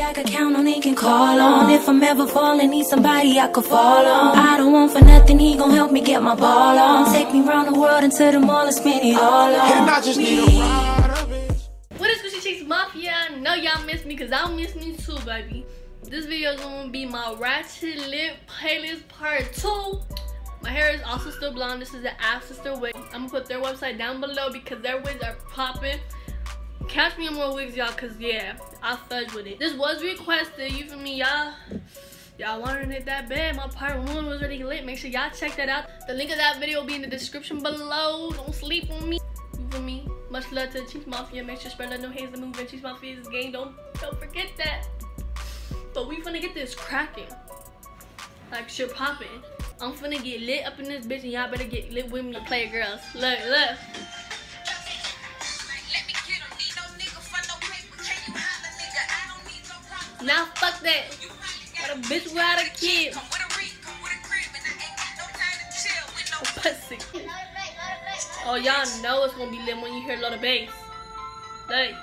I could count on, he can call on. If I'm ever falling, need somebody I could fall on. I don't want for nothing, he gon' help me get my ball on. Take me round the world into the mall and spend it all on. And I just need a ride of it. What is Gucci Chicks Mafia? I know y'all miss me, cause I miss me too, baby. This video is gonna be my Ratchet lip playlist part 2. My hair is also still blonde. This is the App Sister wig. I'm gonna put their website down below because their wigs are popping. Catch me on more wigs, y'all, cause yeah, I fudge with it. This was requested, you feel me, y'all? Y'all wanted it that bad. My part 1 was already lit. Make sure y'all check that out. The link of that video will be in the description below. Don't sleep on me. You feel me? Much love to the Chicks Mafia. Make sure spread that no haze the movement. Chicks Mafia is gang. Don't forget that. But we finna get this cracking. Like shit popping. I'm finna get lit up in this bitch and y'all better get lit with me, play girls. Look, look. Now fuck that. Got a bitch without a kid. Pussy. Oh, y'all know it's gonna be lit when you hear a lot of bass. Like.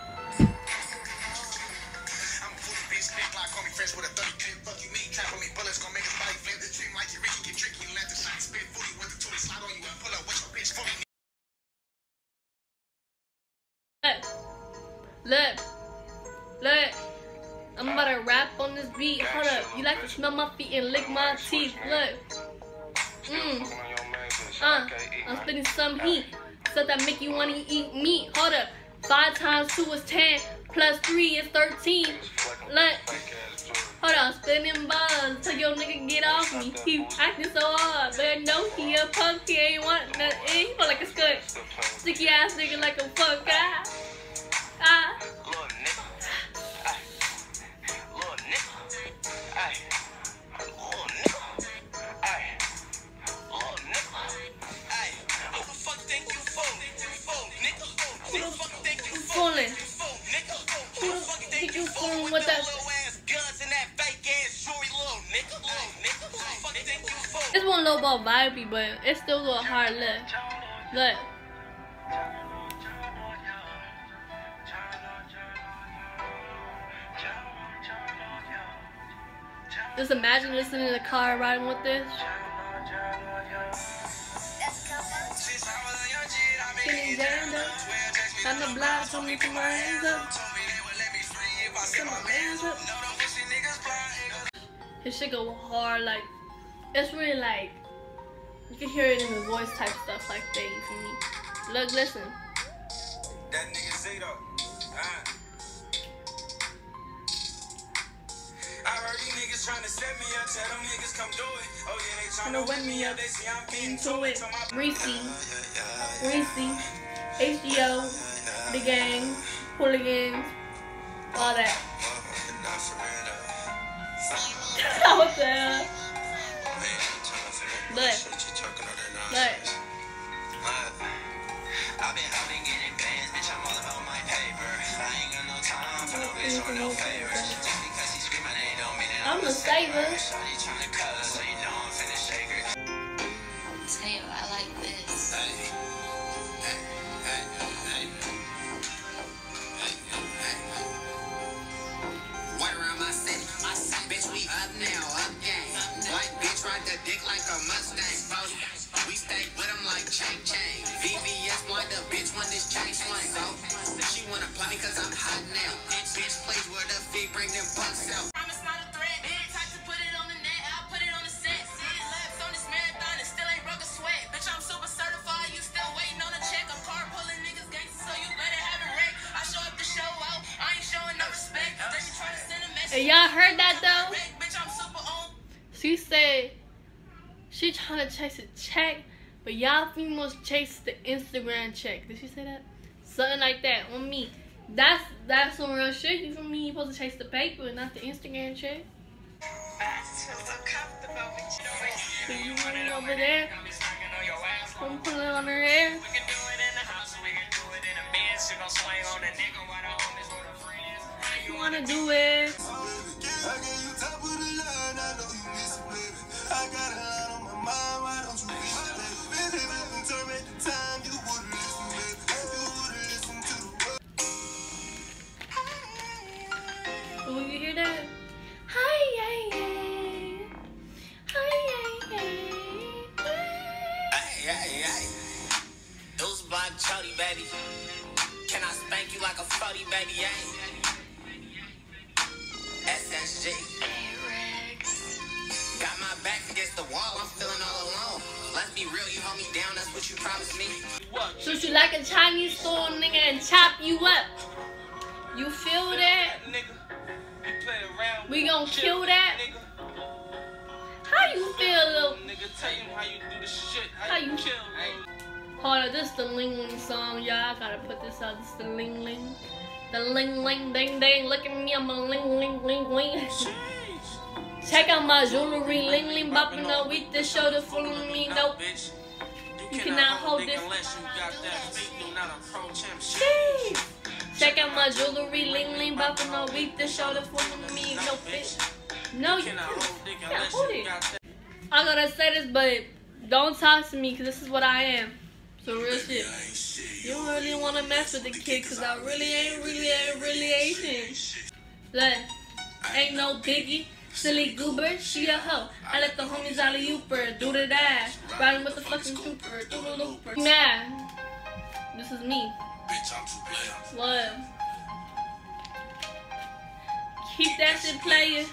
Look. I'm about to rap on this beat. Hold up. You like to smell my feet and lick my teeth. Look. I'm spitting some heat. Stuff that make you wanna eat meat. Hold up. 5 times 2 is 10. Plus 3 is 13. Look. Hold on. Spitting bars. Tell your nigga get off me. He acting so hard. But I know he a punk. He ain't want nothing. He feel like a skunk. Sticky ass nigga like a fuck guy. With that. This one low ball vibey, but it's still a little hard left. Look. Just imagine listening in the car riding with this. Getting down up. On the block, told me put my hands up. His shit go hard, like it's really like you can hear it in the voice type stuff like that. You feel me? Look, listen. That nigga Zito. I heard these niggas trying to set me up. Tell them niggas come do it. Oh yeah, they trying to wet me up. They see I'm getting to it. Reese, HGO, the gang, hooligans, all that. What the hell? Look. I've been out and getting bands, bitch. I'm all about my paper. I ain't got no time for no bitch or no favors. Just because he screaming, they don't mean it. I'm a saver. Shawty trying to cut us, so you know I'm finna shake her. I'll tell you, I like this. White around my city, bitch, we up now, up gang. White bitch ride the dick like a Mustang. We stay with them like chain. VVS want the bitch when this chain swing. So she wanna play me cause I'm hot now. Bitch plays where the feet bring them bucks out. Promise not a threat. Time to put it on the net, I'll put it on the set. See it laps on this marathon and still ain't broke a sweat. Bitch, I'm super certified, you still waiting on a check. I'm car pulling niggas gangsta, so you better have it wreck. I show up to show out, I ain't showing no respect. They be trying to send a message. Y'all heard that though? Bitch, I'm super on. She said she trying to chase a check, but y'all females chase the Instagram check. Did she say that? Something like that on me. That's some real shit. You feel me? You supposed to chase the paper, not the Instagram check. So you running over there? I'm pulling on her hair. You wanna do it? Oh, you hear that? baby. Can I spank you like a 40, baby? Yeah. SSG. Got my back against the wall, I'm feeling all alone. Let's be real, you hold me down, that's what you promised me. Shoot you like a Chinese store, nigga, and chop you up. You feel that? We gon' kill that? How you feel, little? Nigga, tell you how you do the shit. How you kill? Hold on, this is the Ling Ling song, y'all. I gotta put this out. This is the Ling Ling. The Ling Ling Ding Ding. Look at me, I'm a Ling Ling Ling Ling. Check out my jewelry, Ling Ling bopping up with the shoulder full of me. Nope. You cannot hold this. Unless you got that fake, do not approach him. Check out my jewelry, Ling Ling bopping up with the shoulder full of me. No bitch. No, you can't hold it. I gotta say this, but don't talk to me, cause this is what I am. So real shit. You don't really wanna mess with the kid, cause I really ain't shit. Look, ain't no biggie. Silly goober, she a hoe. I let the homies alley-oop her, do the dash. Riding with the fucking trooper, do the looper. Nah, this is me. What? Keep that shit playing.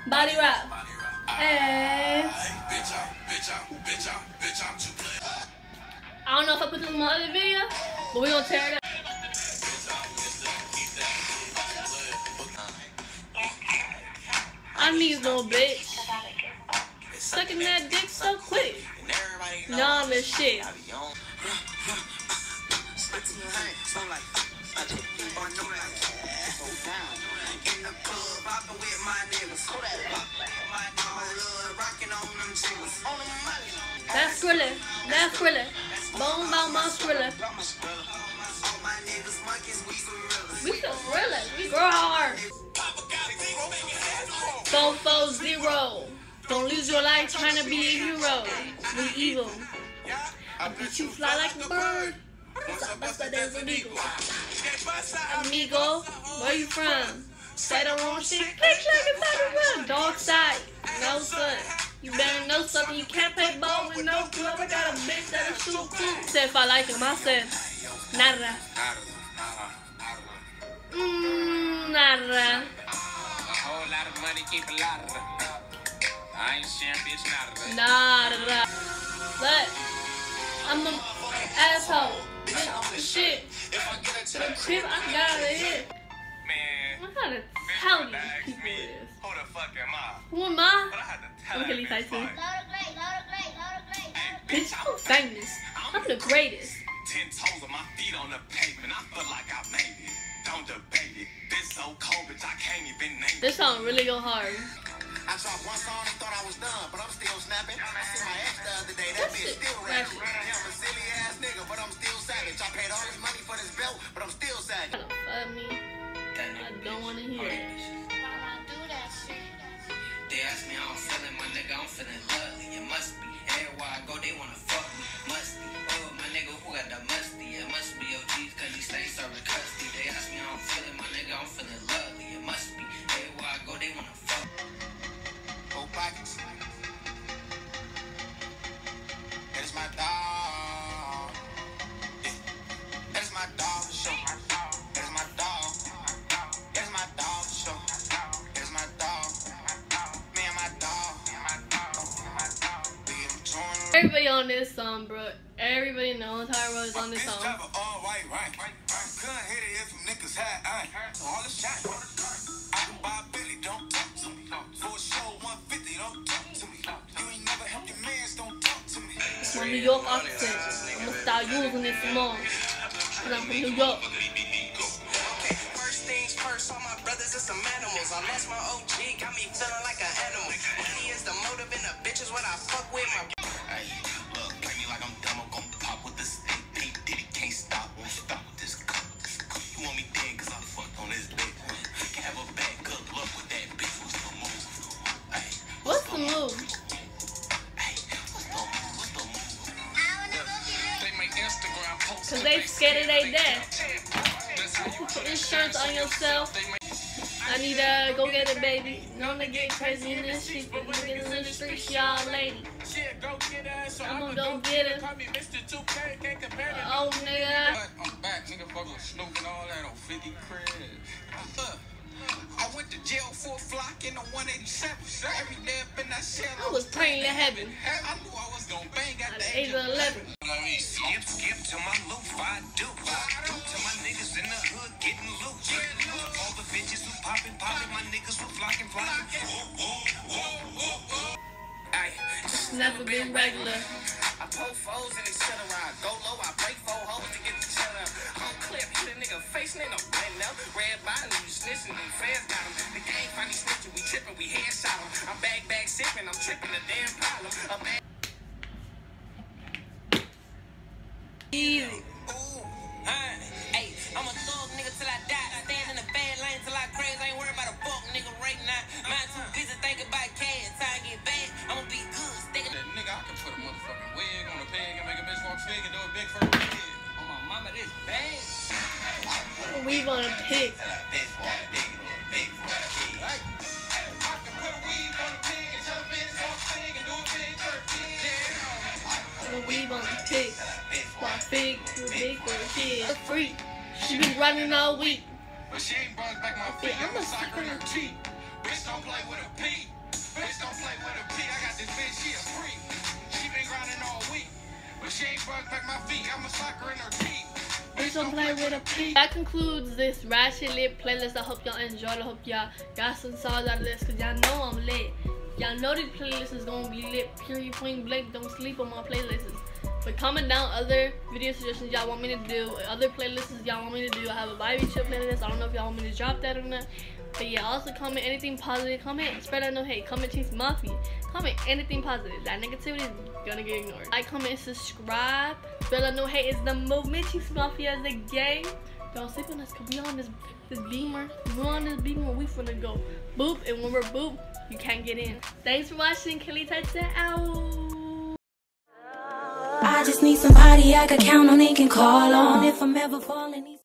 Body rock. Hey. I don't know if I put this in my other video, but we gonna tear it up. I need a little bitch. Sucking that dick so quick. Nah, this shit. That's Skrilla. That's Skrilla. Bone about my Skrilla. We some gorillas. We grow hard. 440. Don't lose your life trying to be a hero. We evil. I bet you fly like a bird. There's an eagle. Amigo, where you from? Say the wrong shit. Click like a run. Dog side. No son. You better know something. You can't play ball with no club. I got a bitch that'll shoot too. Said if I like him, I said nada. Nada. Whole lot of money, keep a lot of I ain't sharing, bitch, nada. But I'm an asshole. Shit. The tip I got out of here. Man, I gotta tell these people this. who the fuck am I? Who am I? But I had to tell I'm that Kaylietytah. bitch, Bitch, I'm famous. I'm the greatest. 10 toes on my feet on the pavement. I feel like I made it. Don't debate it. This so cold, bitch, I can't even name it. This song really go hard. I dropped one song and thought I was done, but I'm still snapping. I see my ex the other day, that bitch still rapping. I'm a silly ass nigga, but I'm still savage. I paid all this money for this belt, but I'm still savage. Fuck me. I don't wanna hear it. They ask me how I'm feeling, my nigga, I'm feeling lovely. It must be. Everywhere I go, they wanna fuck me. Must be. Oh, my nigga, who got the musty? It must be OGs, cause he stay serving custody. They ask me how I'm feeling, my nigga, I'm feeling lovely. It must be. Everywhere I go, they wanna fuck me. Pockets. That's my dog. That's my dog for sure. That's my dog. That's my dog for sure. That's my dog. Me and my dog. Everybody on this song, bro. Everybody knows how is on this song. Couldn't hit it if some niggas had all the shot. I can buy a Billy, don't talk to me. For a show, 150, don't talk to me. You ain't never helped your mans, don't talk to me. It's my New York accent. I'm gonna start using it some more. Cause I'm from New York. Okay, first things first, all my brothers are some animals. I lost my OG, got me feeling like an animal. Money is the motive and the bitch is what I fuck with. My hey, look, play me like I'm dumb, I'm gon' pop with this thing. Diddy can't stop, won't stop with this cup. You want me dead cause I fucked on this bitch. Can't have a bad good luck with that bitch. What's the move? Hey, What's the move? Hey, what's the move? They make Instagram posts. Cause they scared of they death. Put insurance on yourself. I I need to go get it, baby. Known to get crazy in this shit, but niggas in the streets, y'all lady. I'ma go get it. Oh, nigga. I'm back, nigga. Fuck with Snoop and all that on 50 cribs. I went to jail for a flock in a 187. Every day up in that cell, I was praying to heaven. I knew I was gonna bang at the Age of 11. Skip to my loop, I do. To my niggas in the hood getting loot. All the bitches who poppin', my niggas who flockin'. Ay, Never been regular. I pull foes and they sit around. Go low, I break 4 hoes to get the chill out. On clip, hit a nigga face, nigga bend up. Red bottom, you snitching, and fans got him. The gang finally snitching, we trippin', we headshot him. I'm bag sippin', I'm trippin' the damn problem. Easy. Hey, I'm a thug nigga till I die. Stand in the bad lane till I crazy. I ain't worried about a fuck nigga right now. Mind too busy thinking about cash. Time to get back, I'ma be good. Sticking That nigga, I can put a motherfucking wig on a peg and make a bitch walk big and do a big fur wig. on my mama, this bad. We want to pick. We want to pick. Why big for big for a kid? A freak. She been running all week. But she ain't brought back my feet. I'm a sucker in her teeth. Bitch don't play with a P. Bitch don't play with a P. I got this bitch, she a freak. She been grinding all week. But she ain't brought back my feet. I'm a sucker in her teeth. Bitch don't play with a P. That concludes this Ratchet lit playlist. I hope y'all enjoyed. I hope y'all got some songs out of this, because y'all know I'm lit. Y'all know this playlist is gonna be lit, period, point blank. Don't sleep on my playlists. But comment down other video suggestions y'all want me to do, other playlists y'all want me to do. I have a Bobby Chip playlist. I don't know if y'all want me to drop that or not. But yeah, also comment anything positive. Comment, spread out no hate. Comment Chase Mafia. Comment anything positive. That negativity is gonna get ignored. Like, comment, subscribe. Spread out no hate is the movement. Chase Mafia is the game. Don't sleep on us, cause we on this beamer. We're on this beamer. We finna go boop, and when we're boop, you can't get in. Thanks for watching. Kaylietytah out. I just need somebody I could count on and can call on if I'm ever falling.